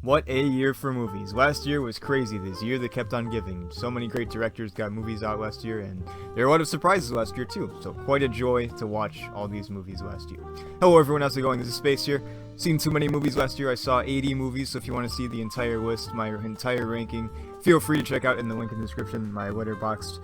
What a year for movies. Last year was crazy. This year they kept on giving. So many great directors got movies out last year, and there were a lot of surprises last year too. So quite a joy to watch all these movies last year. Hello everyone, how's it going? This is Space here. Seen too many movies last year. I saw 80 movies, so if you want to see the entire list, my entire ranking, feel free to check out in the link in the description my Letterboxd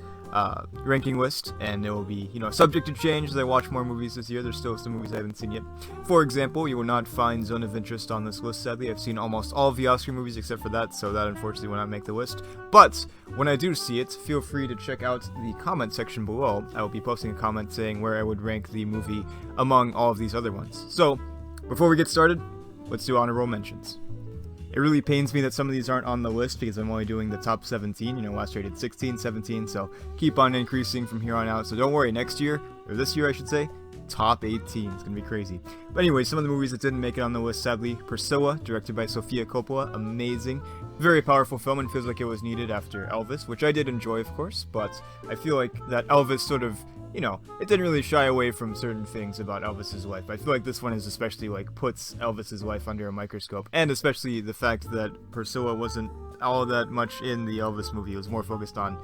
ranking list, and it will be, subject to change as I watch more movies this year. There's still some movies I haven't seen yet. For example, you will not find Zone of Interest on this list, sadly. I've seen almost all of the Oscar movies except for that, so that unfortunately will not make the list. But when I do see it, feel free to check out the comment section below. I will be posting a comment saying where I would rank the movie among all of these other ones. So, before we get started, let's do honorable mentions. It really pains me that some of these aren't on the list because I'm only doing the top 17. Last year I did 16, 17, so keep on increasing from here on out. So don't worry, next year, or this year I should say, top 18. It's going to be crazy. But anyway, some of the movies that didn't make it on the list, sadly. Priscilla, directed by Sofia Coppola, amazing. Very powerful film and feels like it was needed after Elvis, which I did enjoy, of course, but I feel like that Elvis sort of, it didn't really shy away from certain things about Elvis's life. I feel like this one is especially, puts Elvis's life under a microscope, and especially the fact that Priscilla wasn't all that much in the Elvis movie. It was more focused on,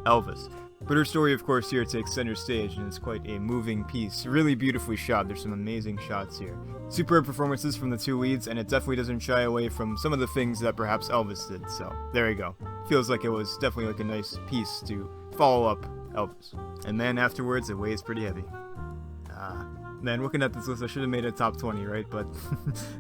Elvis. But her story, of course, here takes center stage, and it's quite a moving piece. Really beautifully shot. There's some amazing shots here. Superb performances from the two leads, and it definitely doesn't shy away from some of the things that perhaps Elvis did. So, there you go. Feels like it was definitely a nice piece to follow up Elvis. And then afterwards, it weighs pretty heavy. Man, looking at this list, I should have made a top 20, right? But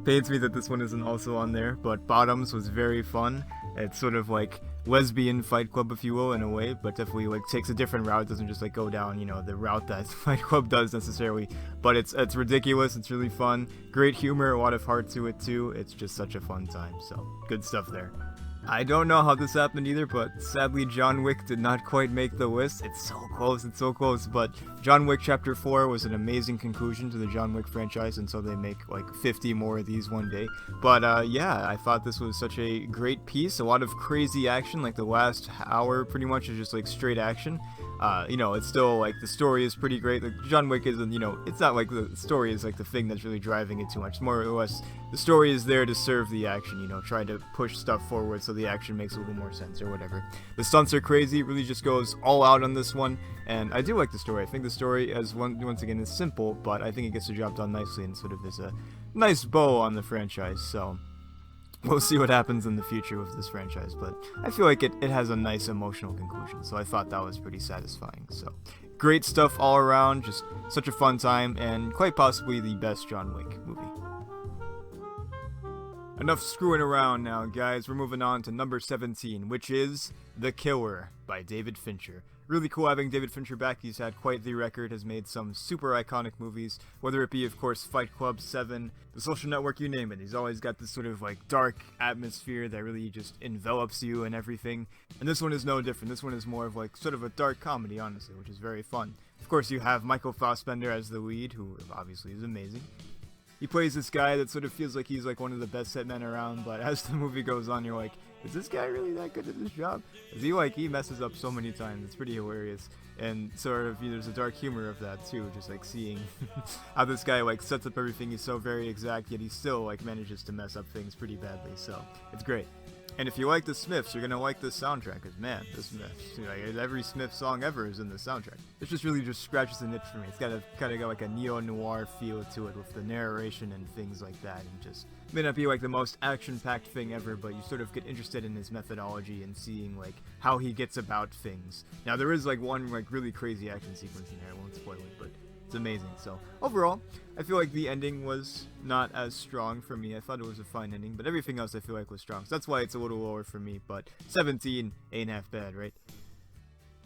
pains me that this one isn't also on there. But Bottoms was very fun. It's sort of like lesbian Fight Club, if you will, in a way, but definitely takes a different route. It doesn't just go down, the route that Fight Club does necessarily. But it's ridiculous. It's really fun. Great humor, a lot of heart to it too. It's just such a fun time. So good stuff there. I don't know how this happened either, but sadly John Wick did not quite make the list. It's so close, but John Wick Chapter 4 was an amazing conclusion to the John Wick franchise, and so they make 50 more of these one day. But yeah, I thought this was such a great piece, a lot of crazy action, the last hour pretty much is just straight action. It's still the story is pretty great. John Wick isn't, it's not the story is the thing that's really driving it too much. More or less, the story is there to serve the action, try to push stuff forward so the action makes a little more sense or whatever. The stunts are crazy, it really just goes all out on this one, and I do like the story. I think the story, once again, is simple, but I think it gets the job done nicely and sort of is a nice bow on the franchise, so we'll see what happens in the future with this franchise, but I feel like it has a nice emotional conclusion, so I thought that was pretty satisfying. So, great stuff all around, just such a fun time, and quite possibly the best John Wick movie. Enough screwing around now, guys. We're moving on to number 17, which is The Killer by David Fincher. Really cool having David Fincher back. He's had quite the record, has made some super iconic movies, whether it be, of course, Fight Club, Seven, The Social Network, you name it. He's always got this sort of dark atmosphere that really just envelops you and everything. And this one is no different. This one is more of sort of a dark comedy, honestly, which is very fun. Of course, you have Michael Fassbender as the lead, who obviously is amazing. He plays this guy that sort of feels like he's one of the best hitmen around, but as the movie goes on, you're is this guy really that good at this job? Is he messes up so many times. It's pretty hilarious. And sort of there's a dark humor of that too, just seeing how this guy sets up everything. He's so very exact, yet he still manages to mess up things pretty badly. So it's great. And if you like the Smiths, you're gonna like this soundtrack, because man, the Smiths, every Smith song ever is in the soundtrack. It just really just scratches the itch for me. It's got a neo-noir feel to it with the narration and things like that, and just may not be the most action-packed thing ever, but you sort of get interested in his methodology and seeing how he gets about things. Now there is one really crazy action sequence in there. I won't spoil it, but it's amazing. So overall, I feel like the ending was not as strong for me. I thought it was a fine ending, but everything else I feel was strong. So that's why it's a little lower for me, but 17 ain't half bad, right?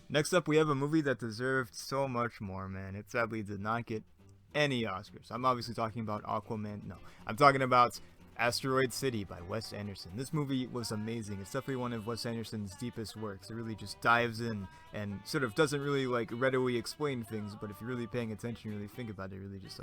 Next up, we have a movie that deserved so much more, man. It sadly did not get any Oscars. I'm obviously talking about Aquaman. No, I'm talking about Asteroid City by Wes Anderson. This movie was amazing. It's definitely one of Wes Anderson's deepest works. It really just dives in and sort of doesn't really readily explain things, but if you're really paying attention, you really think about it, it really just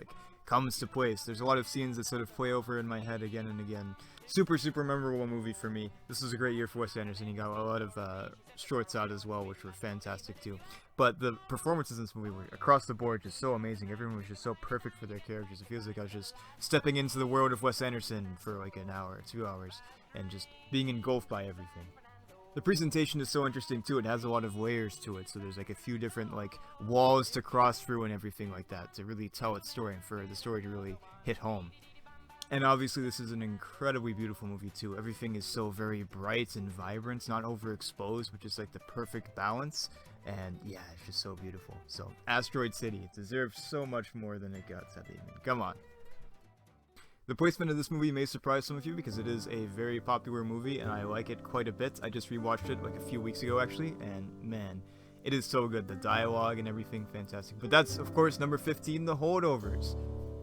comes to place. There's a lot of scenes that sort of play over in my head again and again. Super memorable movie for me. This was a great year for Wes Anderson. He got a lot of shorts out as well, which were fantastic too. But the performances in this movie were across the board just so amazing. Everyone was just so perfect for their characters. It feels like I was just stepping into the world of Wes Anderson for like an hour, 2 hours, and just being engulfed by everything. The presentation is so interesting too. It has a lot of layers to it, so there's like a few different like walls to cross through and everything like that to really tell its story and for the story to really hit home. And obviously this is an incredibly beautiful movie too. Everything is so very bright and vibrant, not overexposed, but just like the perfect balance. And yeah, it's just so beautiful. So Asteroid City, it deserves so much more than it got, Seth Egan. Come on. The placement of this movie may surprise some of you because it is a very popular movie and I like it quite a bit. I just rewatched it like a few weeks ago actually, and man, it is so good. The dialogue and everything, fantastic. But that's, of course, number 15, The Holdovers.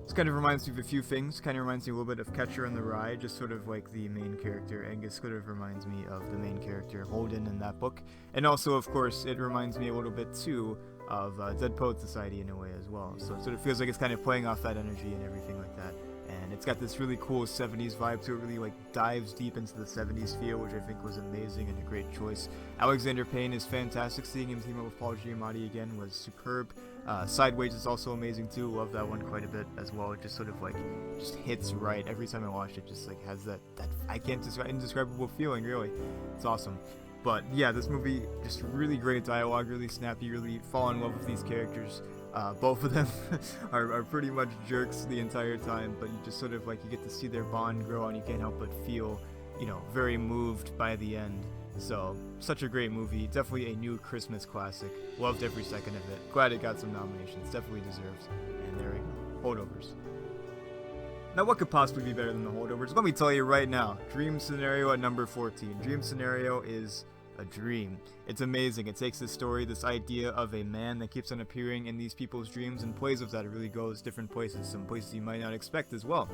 This kind of reminds me of a few things. Kind of reminds me a little bit of Catcher in the Rye, just sort of like the main character. Angus sort of reminds me of the main character, Holden, in that book. And also, of course, it reminds me a little bit too of Dead Poets Society in a way as well. So it sort of feels like it's kind of playing off that energy and everything like that. And it's got this really cool 70s vibe to it, really like dives deep into the 70s feel, which I think was amazing and a great choice. Alexander Payne is fantastic. Seeing him team up with Paul Giamatti again was superb. Sideways is also amazing too. Love that one quite a bit as well. It just sort of like just hits right every time I watch it. Just like has that I can't describe, indescribable feeling, really. It's awesome. But yeah, this movie, just really great dialogue, really snappy, really fall in love with these characters. Both of them are pretty much jerks the entire time, but you just sort of like, you get to see their bond grow and you can't help but feel, you know, very moved by the end. So, such a great movie, definitely a new Christmas classic. Loved every second of it. Glad it got some nominations, definitely deserves. And there we go, Holdovers. Now what could possibly be better than The Holdovers? Let me tell you right now, Dream Scenario at number 14. Dream Scenario is a dream. It's amazing. It takes this story, this idea of a man that keeps on appearing in these people's dreams and plays with that. It really goes different places, some places you might not expect as well.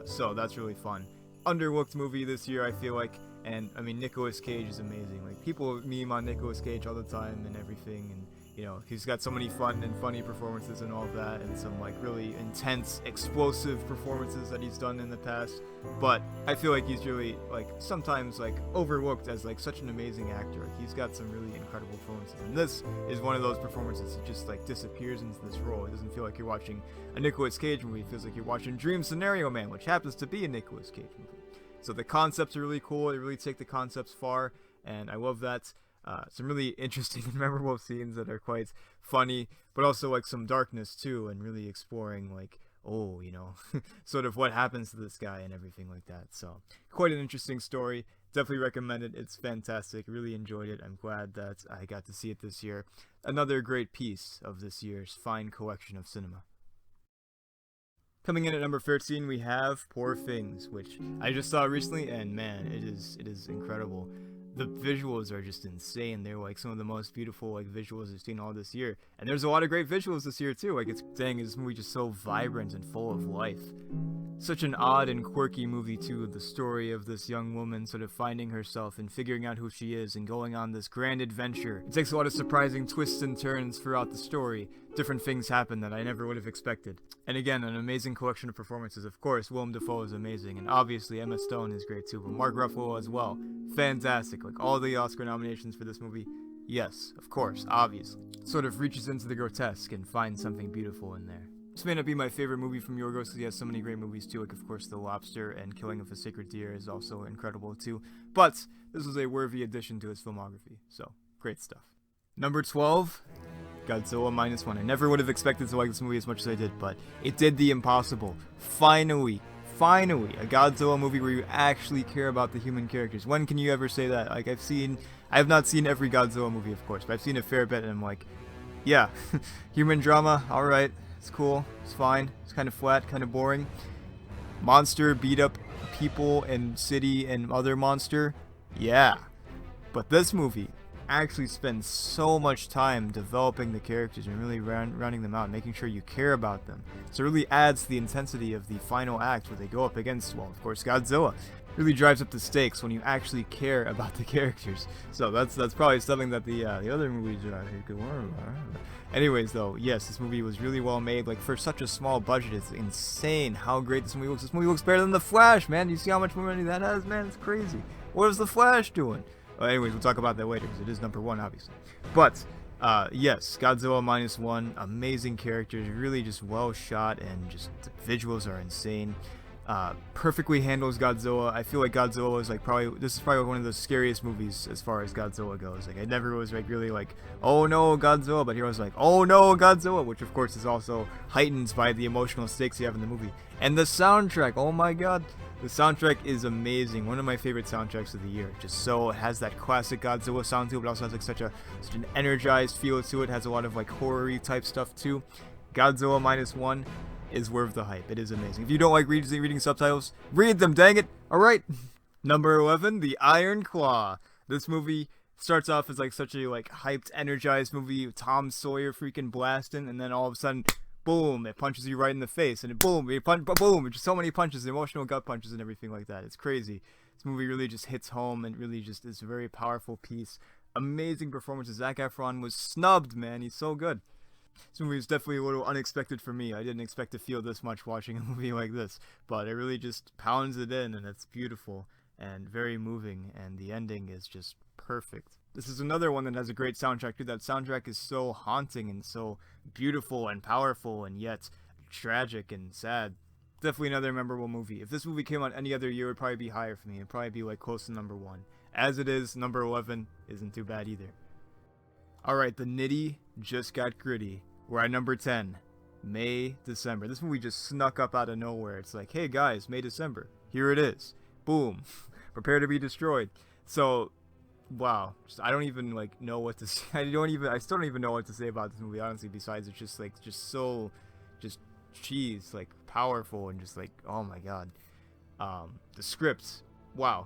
So that's really fun. Underlooked movie this year, I feel like, and I mean, Nicolas Cage is amazing. Like, people meme on Nicolas Cage all the time and everything, and you know, he's got so many fun and funny performances and all of that, and some like really intense, explosive performances that he's done in the past. But I feel like he's really like sometimes like overlooked as like such an amazing actor. Like, he's got some really incredible performances, and this is one of those performances that just like disappears into this role. It doesn't feel like you're watching a Nicolas Cage movie. It feels like you're watching Dream Scenario Man, which happens to be a Nicolas Cage movie. So the concepts are really cool. They really take the concepts far, and I love that. Some really interesting and memorable scenes that are quite funny, but also like some darkness too, and really exploring like, oh, you know, sort of what happens to this guy and everything like that. So quite an interesting story. Definitely recommend it. It's fantastic. Really enjoyed it. I'm glad that I got to see it this year. Another great piece of this year's fine collection of cinema. Coming in at number 13, we have Poor Things, which I just saw recently, and man, it is incredible. The visuals are just insane. They're like some of the most beautiful like visuals I've seen all this year, and there's a lot of great visuals this year too. Like, it's dang, is this movie just so vibrant and full of life. Such an odd and quirky movie too. The story of this young woman sort of finding herself and figuring out who she is and going on this grand adventure. It takes a lot of surprising twists and turns throughout the story. Different things happen that I never would have expected. And again, an amazing collection of performances. Of course, Willem Dafoe is amazing, and obviously Emma Stone is great too, but Mark Ruffalo as well. Fantastic. Like, all the Oscar nominations for this movie, yes, of course, obviously. Sort of reaches into the grotesque and finds something beautiful in there. This may not be my favorite movie from Yorgos because he has so many great movies too, like of course The Lobster and Killing of a Sacred Deer is also incredible too, but this was a worthy addition to his filmography, so great stuff. Number 12, Godzilla Minus One. I never would have expected to like this movie as much as I did, but it did the impossible. Finally, a Godzilla movie where you actually care about the human characters. When can you ever say that? Like, I have not seen every Godzilla movie, of course, but I've seen a fair bit, and I'm like, yeah, human drama, alright, it's cool, it's fine, it's kind of flat, kind of boring. Monster beat up people and city and other monster, yeah. But this movie actually spends so much time developing the characters and really rounding them out, making sure you care about them. So it really adds to the intensity of the final act where they go up against, well, of course, Godzilla. Really drives up the stakes when you actually care about the characters. So that's probably something that the other movies could learn about. Anyways, though, yes, this movie was really well made. Like, for such a small budget, it's insane how great this movie looks. This movie looks better than The Flash, man. Do you see how much more money that has, man? It's crazy. What is The Flash doing? Well, anyways, we'll talk about that later because it is number 1, obviously. But Yes, Godzilla minus one, amazing characters, really just well shot, and just the visuals are insane. Perfectly handles Godzilla. I feel like Godzilla is like this is probably one of the scariest movies as far as Godzilla goes. Like I never was like really like, oh no Godzilla, but here I was like, oh no Godzilla, which of course is also heightened by the emotional stakes you have in the movie. And the soundtrack, oh my god, the soundtrack is amazing. One of my favorite soundtracks of the year. Just so it has that classic Godzilla sound to it, but also has like such an energized feel to it. Has a lot of like horror-y type stuff too. Godzilla minus one is worth the hype. It is amazing. If you don't like reading subtitles, read them, dang it! Alright. Number 11, The Iron Claw. This movie starts off as like such a like hyped, energized movie, Tom Sawyer freaking blasting, and then all of a sudden, boom, it punches you right in the face, and boom, boom, just so many punches, emotional gut punches and everything like that. It's crazy. This movie really just hits home and really just is a very powerful piece. Amazing performances. Zac Efron was snubbed, man. He's so good. This movie was definitely a little unexpected for me. I didn't expect to feel this much watching a movie like this, but it really just pounds it in, and it's beautiful and very moving, and the ending is just perfect. This is another one that has a great soundtrack too. That soundtrack is so haunting and so beautiful and powerful, and yet tragic and sad. Definitely another memorable movie. If this movie came out any other year, it would probably be higher for me. It'd probably be like close to number 1. As it is, number 11 isn't too bad either. Alright, The Nitty Just Got Gritty. We're at number 10. May, December. This movie just snuck up out of nowhere. It's like, hey guys, May, December. Here it is. Boom. Prepare to be destroyed. So, wow. I don't even like know what to say. I still don't even know what to say about this movie, honestly, besides it's just like, just cheese, like powerful and just like, oh my god. The scripts. Wow.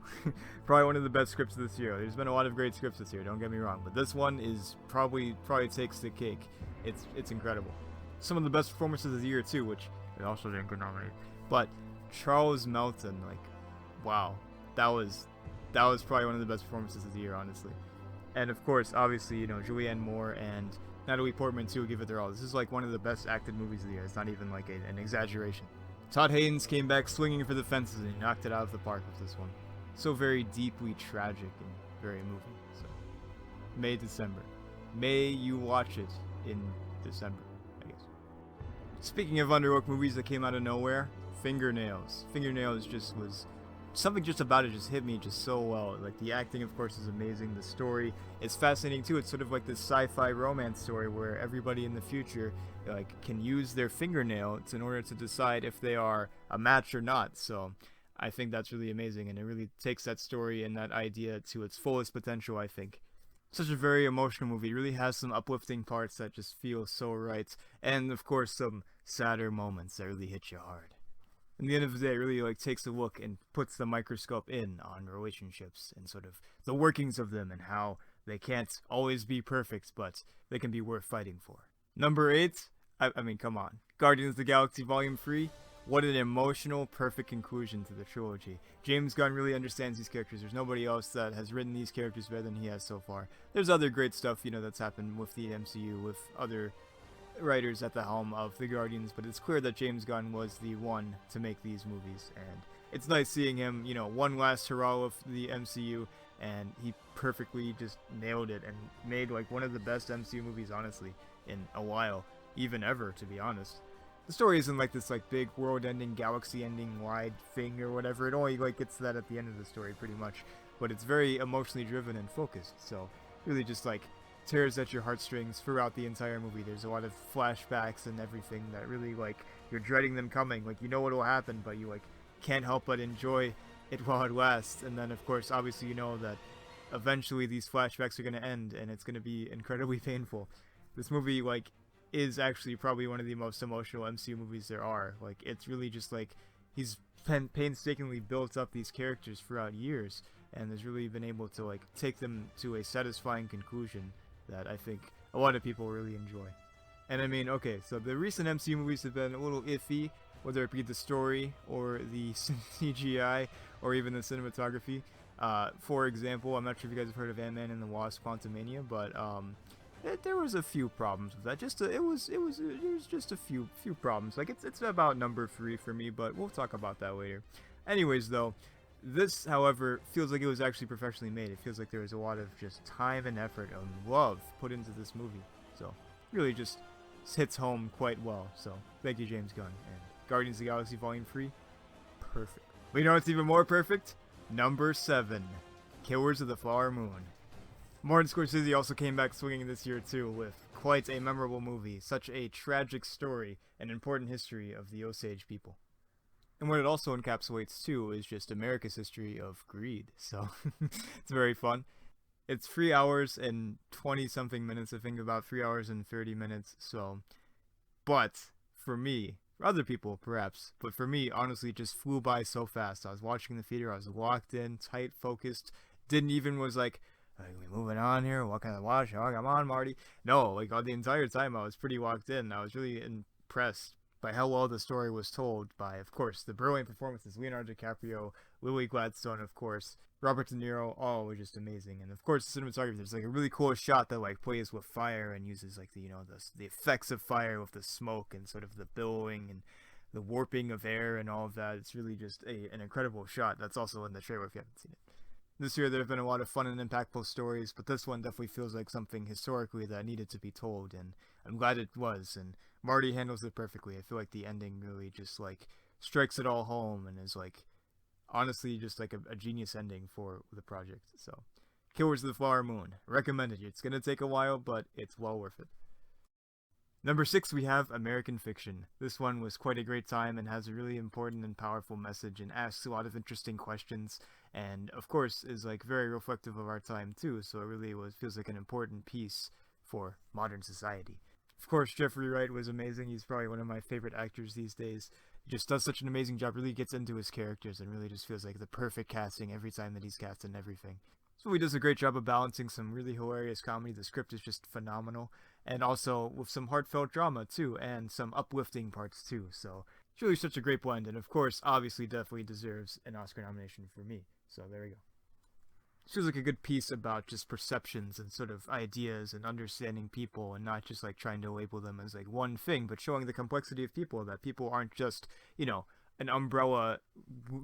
Probably one of the best scripts this year. There's been a lot of great scripts this year, don't get me wrong, but this one is probably takes the cake. It's incredible. Some of the best performances of the year too, which it also didn't get nominated. But Charles Melton, like, wow, that was probably one of the best performances of the year, honestly. And of course, obviously, you know, Julianne Moore and Natalie Portman too give it their all. This is like one of the best acted movies of the year. It's not even like an exaggeration. Todd Haynes came back swinging for the fences and he knocked it out of the park with this one. So very deeply tragic and very moving. So, May, December. May you watch it in December, I guess. Speaking of underlooked movies that came out of nowhere, Fingernails. Fingernails just was something just about it just hit me just so well. Like the acting, of course, is amazing. The story is fascinating too. It's sort of like this sci-fi romance story where everybody in the future like can use their fingernail in order to decide if they are a match or not. So I think that's really amazing, and it really takes that story and that idea to its fullest potential, I think. Such a very emotional movie. It really has some uplifting parts that just feel so right, and of course some sadder moments that really hit you hard. In the end of the day, it really like takes a look and puts the microscope in on relationships and sort of the workings of them and how they can't always be perfect, but they can be worth fighting for. Number 8, I mean, come on. Guardians of the Galaxy Volume 3. What an emotional, perfect conclusion to the trilogy. James Gunn really understands these characters. There's nobody else that has written these characters better than he has so far. There's other great stuff, you know, that's happened with the MCU, with other writers at the helm of the Guardians, but it's clear that James Gunn was the one to make these movies, and it's nice seeing him, you know, one last hurrah of the MCU, and he perfectly just nailed it and made like one of the best MCU movies, honestly, in a while, even ever, to be honest. The story isn't like this like big world-ending, galaxy-ending wide thing or whatever. It only like gets to that at the end of the story, pretty much. But it's very emotionally driven and focused, so really just like tears at your heartstrings throughout the entire movie. There's a lot of flashbacks and everything that really like you're dreading them coming. Like you know what will happen, but you like can't help but enjoy it while it lasts. And then of course, obviously, you know that eventually these flashbacks are going to end, and it's going to be incredibly painful. This movie like is actually probably one of the most emotional MCU movies there are. Like it's really just like he's painstakingly built up these characters throughout years, and has really been able to like take them to a satisfying conclusion that I think a lot of people really enjoy. And I mean, okay, so the recent MCU movies have been a little iffy, whether it be the story or the CGI or even the cinematography. For example, I'm not sure if you guys have heard of Ant-Man and the Wasp: Quantumania, but there was a few problems with that. There was just a few problems. Like it's about number 3 for me, but we'll talk about that later. Anyways, though, This, however, feels like it was actually professionally made. It feels like there was a lot of just time and effort and love put into this movie. So, really just hits home quite well. So, thank you, James Gunn. And Guardians of the Galaxy Volume 3, perfect. But you know what's even more perfect? Number 7, Killers of the Flower Moon. Martin Scorsese also came back swinging this year too, with quite a memorable movie, such a tragic story and important history of the Osage people. And what it also encapsulates too is just America's history of greed. So it's very fun. It's 3 hours and 20 something minutes, I think about 3 hours and 30 minutes. So, but for me, for other people perhaps, but for me, honestly, it just flew by so fast. I was watching the theater, I was locked in, tight, focused, didn't even was like, are we moving on here? What can I watch? Oh, come on, Marty. No, like all the entire time I was pretty locked in. I was really impressed by how well the story was told by, of course, the brilliant performances. Leonardo DiCaprio, Lily Gladstone, of course, Robert De Niro, all were just amazing. And of course, the cinematography, there's like a really cool shot that like plays with fire and uses like the effects of fire with the smoke and sort of the billowing and the warping of air and all of that. It's really just an incredible shot. That's also in the trailer if you haven't seen it. This year there have been a lot of fun and impactful stories, but this one definitely feels like something historically that needed to be told, and I'm glad it was, and Marty handles it perfectly. I feel like the ending really just like strikes it all home and is like honestly just like a genius ending for the project. So, Killers of the Flower Moon, recommended. It's gonna take a while, but it's well worth it. Number 6, we have American Fiction. This one was quite a great time and has a really important and powerful message and asks a lot of interesting questions and, of course, is like very reflective of our time too, so it really feels like an important piece for modern society. Of course, Jeffrey Wright was amazing. He's probably one of my favorite actors these days. He just does such an amazing job, really gets into his characters and really just feels like the perfect casting every time that he's cast in everything. So he does a great job of balancing some really hilarious comedy. The script is just phenomenal. And also with some heartfelt drama too, and some uplifting parts too. So it's really such a great blend. And of course, obviously, definitely deserves an Oscar nomination for me. So there we go. It feels like a good piece about just perceptions and sort of ideas and understanding people and not just like trying to label them as like one thing, but showing the complexity of people, that people aren't just, an umbrella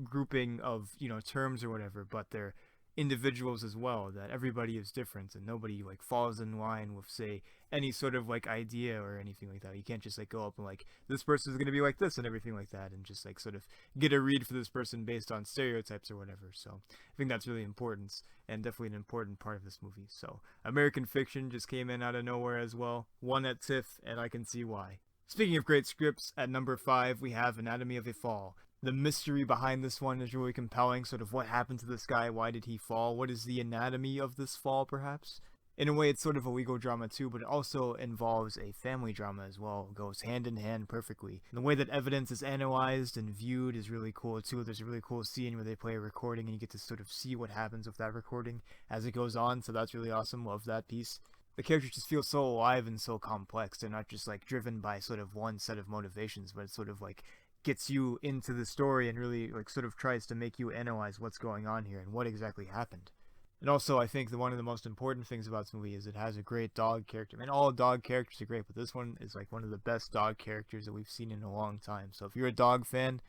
grouping of, terms or whatever, but they're individuals as well, that everybody is different and nobody like falls in line with say any sort of like idea or anything like that. You can't just like go up and like this person is going to be like this and everything like that and just like sort of get a read for this person based on stereotypes or whatever. So I think that's really important and definitely an important part of this movie. So American Fiction just came in out of nowhere as well, won at TIFF, and I can see why. Speaking of great scripts, at number 5 we have Anatomy of a Fall. The mystery behind this one is really compelling. Sort of what happened to this guy? Why did he fall? What is the anatomy of this fall, perhaps? In a way, it's sort of a legal drama too, but it also involves a family drama as well. It goes hand in hand perfectly. And the way that evidence is analyzed and viewed is really cool too. There's a really cool scene where they play a recording and you get to sort of see what happens with that recording as it goes on, so that's really awesome. Love that piece. The characters just feel so alive and so complex. They're not just like driven by sort of one set of motivations, but it's sort of like gets you into the story and really like sort of tries to make you analyze what's going on here and what exactly happened. And also, I think one of the most important things about this movie is it has a great dog character. I mean, all dog characters are great, but this one is like one of the best dog characters that we've seen in a long time. So if you're a dog fan,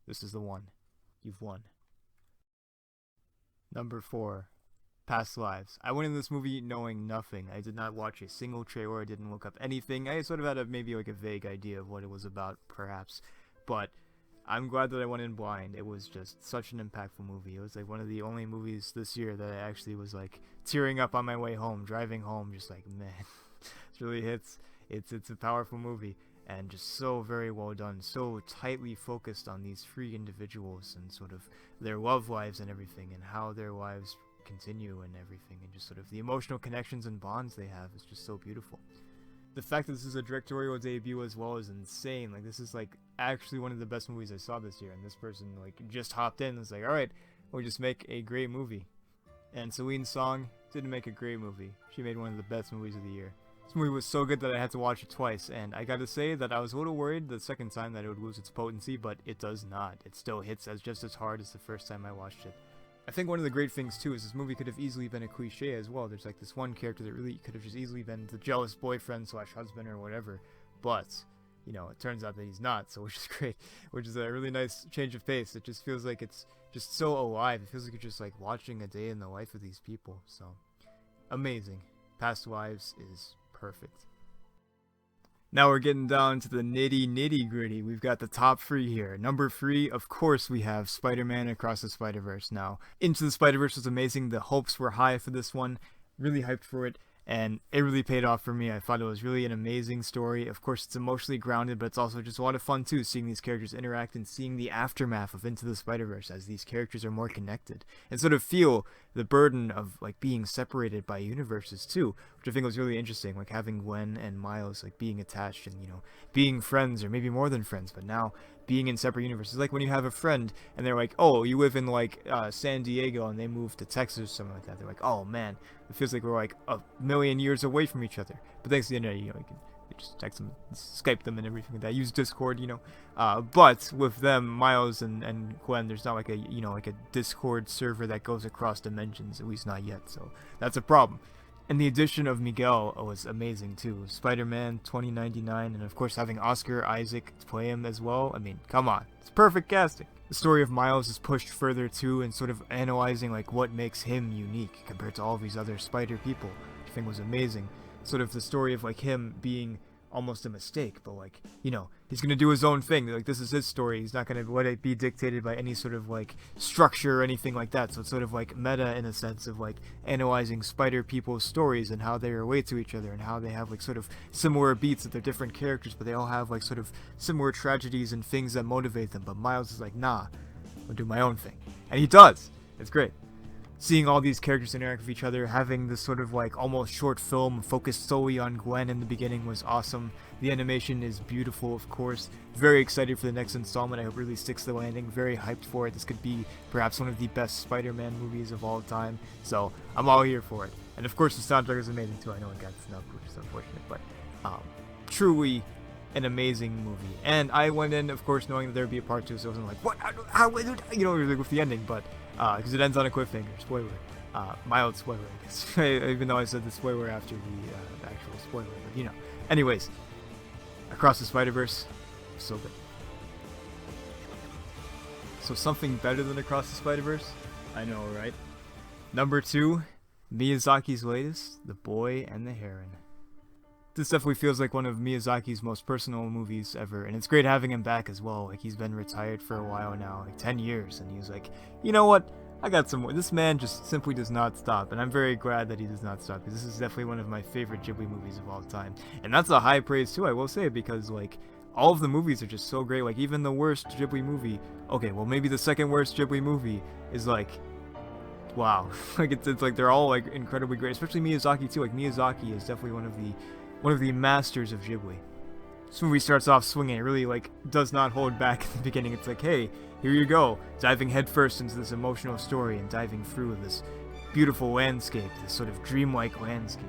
this is the one. You've won. Number 4, Past Lives. I went in this movie knowing nothing. I did not watch a single trailer. I didn't look up anything. I sort of had maybe like a vague idea of what it was about, perhaps. But I'm glad that I went in blind. It was just such an impactful movie. It was like one of the only movies this year that I actually was like tearing up on my way home, driving home, just like, man, it really hits. It's a powerful movie and just so very well done, so tightly focused on these 3 individuals and sort of their love lives and everything and how their lives continue and everything and just sort of the emotional connections and bonds they have is just so beautiful. The fact that this is a directorial debut as well is insane. Like, this is like actually one of the best movies I saw this year, and this person like just hopped in and was like, alright, we'll just make a great movie. And Celine Song didn't make a great movie. She made one of the best movies of the year. This movie was so good that I had to watch it twice, and I gotta say that I was a little worried the second time that it would lose its potency, but it does not. It still hits just as hard as the first time I watched it. I think one of the great things too is this movie could have easily been a cliche as well. There's like this one character that really could have just easily been the jealous boyfriend / husband or whatever, but you know, it turns out that he's not, so which is great, which is a really nice change of pace. It just feels like it's just so alive. It feels like you're just like watching a day in the life of these people. So amazing. Past Lives is perfect. Now we're getting down to the nitty gritty. We've got the top 3 here. Number 3, of course, we have Spider-Man Across the Spider-Verse. Now, Into the Spider-Verse was amazing. The hopes were high for this one. Really hyped for it. And it really paid off for me. I thought it was really an amazing story. Of course, it's emotionally grounded, but it's also just a lot of fun too, seeing these characters interact and seeing the aftermath of Into the Spider-Verse as these characters are more connected. And sort of feel the burden of like being separated by universes too, which I think was really interesting, like having Gwen and Miles like being attached and, you know, being friends or maybe more than friends, but now being in separate universes. Like when you have a friend and they're like, oh, you live in like San Diego and they move to Texas or something like that. They're like, oh man, it feels like we're like a million years away from each other. But thanks to the internet, you know, you can just text them, Skype them and everything like that. Use Discord, you know. But with them, Miles and Gwen, there's not like a, you know, like a Discord server that goes across dimensions, at least not yet. So that's a problem. And the addition of Miguel was amazing too. Spider-Man 2099, and of course having Oscar Isaac to play him as well. I mean, come on, it's perfect casting. The story of Miles is pushed further too, and sort of analyzing like what makes him unique compared to all these other Spider people, which I think was amazing. Sort of the story of like him being almost a mistake, but like, you know, he's gonna do his own thing. Like, this is his story. He's not gonna let it be dictated by any sort of like structure or anything like that. So it's sort of like meta in a sense of like analyzing Spider people's stories and how they relate to each other and how they have like sort of similar beats of their different characters, but they all have like sort of similar tragedies and things that motivate them. But Miles is like, nah, I'll do my own thing, and he does. It's great. Seeing all these characters interact with each other, having this sort of like almost short film focused solely on Gwen in the beginning was awesome. The animation is beautiful, of course. Very excited for the next installment. I hope it really sticks the landing. Very hyped for it. This could be perhaps one of the best Spider-Man movies of all time. So I'm all here for it. And of course the soundtrack is amazing too. I know it got snubbed, which is unfortunate, but truly an amazing movie. And I went in, of course, knowing that there would be a part 2, so I wasn't like, what? How you know, with the ending, but because it ends on a cliffhanger. Spoiler. Mild spoiler, I guess. Even though I said the spoiler after the actual spoiler, but you know. Anyways, Across the Spider-Verse, so good. So something better than Across the Spider-Verse? I know, right? Number 2, Miyazaki's latest, The Boy and the Heron. This definitely feels like one of Miyazaki's most personal movies ever, and it's great having him back as well. Like, he's been retired for a while now, like 10 years, and he was like, you know what, I got some more. This man just simply does not stop, and I'm very glad that he does not stop, because this is definitely one of my favorite Ghibli movies of all time. And that's a high praise too, I will say, because like, all of the movies are just so great. Like, even the worst Ghibli movie, okay, well maybe the second worst Ghibli movie is like, wow. Like, it's like they're all like incredibly great, especially Miyazaki too. Like, Miyazaki is definitely one of the masters of Ghibli. This movie starts off swinging. It really like does not hold back at the beginning. It's like, hey, here you go, diving headfirst into this emotional story and diving through this beautiful landscape, this sort of dreamlike landscape.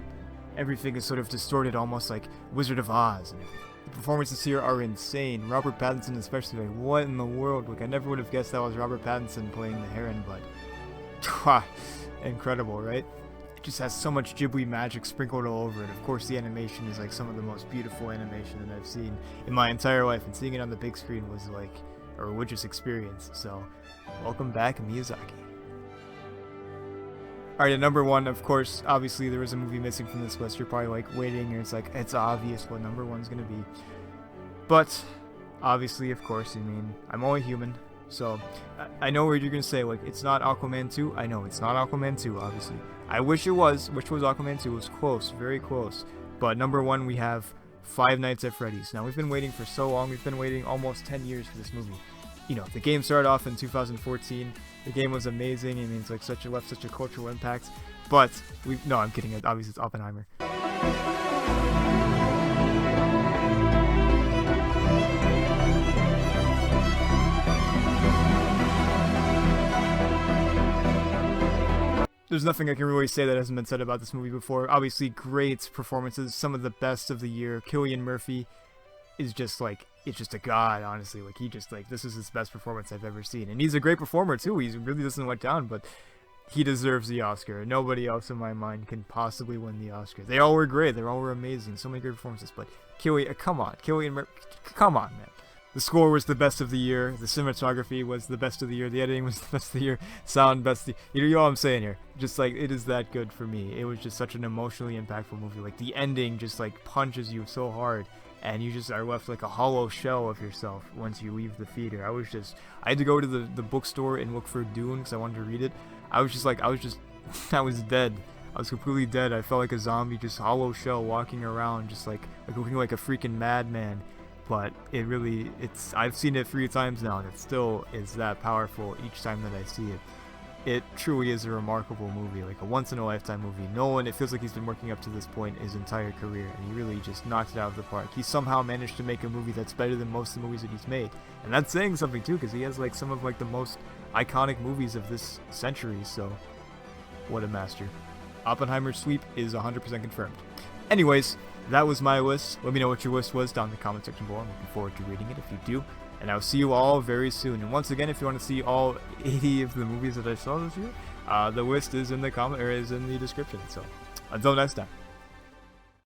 Everything is sort of distorted, almost like Wizard of Oz. And the performances here are insane. Robert Pattinson especially, like, what in the world? Like, I never would have guessed that was Robert Pattinson playing the Heron, but incredible, right? Just has so much Ghibli magic sprinkled all over it. Of course, the animation is like some of the most beautiful animation that I've seen in my entire life, and seeing it on the big screen was like a religious experience. So, welcome back, Miyazaki. Alright, at number 1, of course, obviously there was a movie missing from this list. You're probably like waiting, and it's like, it's obvious what number 1's gonna be. But, obviously, of course, I mean, I'm only human. So, I know what you're gonna say, like, it's not Aquaman 2. I know, it's not Aquaman 2, obviously. I wish it was, Aquaman 2. It was close, very close. But number 1, we have Five Nights at Freddy's. Now, we've been waiting for so long. We've been waiting almost 10 years for this movie. You know, the game started off in 2014. The game was amazing. I mean, it's like left such a cultural impact. But, no, I'm kidding. Obviously, it's Oppenheimer. There's nothing I can really say that hasn't been said about this movie before. Obviously, great performances, some of the best of the year. Cillian Murphy is just like, it's just a god, honestly. Like, he just, like, this is his best performance I've ever seen. And he's a great performer, too. He really doesn't let down, but he deserves the Oscar. Nobody else in my mind can possibly win the Oscar. They all were great. They all were amazing. So many great performances. But Killian, come on. Come on, man. The score was the best of the year. The cinematography was the best of the year. The editing was the best of the year. Sound best of the year. You know what I'm saying here? Just like, it is that good for me. It was just such an emotionally impactful movie. Like, the ending just like punches you so hard. And you just are left like a hollow shell of yourself once you leave the theater. I had to go to the bookstore and look for Dune because I wanted to read it. I was dead. I was completely dead. I felt like a zombie, just hollow shell walking around, just like looking like a freaking madman. But I've seen it 3 times now, and it still is that powerful each time that I see it. It truly is a remarkable movie, like a once-in-a-lifetime movie. It feels like he's been working up to this point his entire career, and he really just knocked it out of the park. He somehow managed to make a movie that's better than most of the movies that he's made. And that's saying something too, because he has like some of like the most iconic movies of this century, so what a master. Oppenheimer's sweep is 100% confirmed. Anyways, that was my list. Let me know what your list was down in the comment section below. I'm looking forward to reading it if you do. And I'll see you all very soon. And once again, if you want to see all 80 of the movies that I saw this year, the list is in the description. So until next time.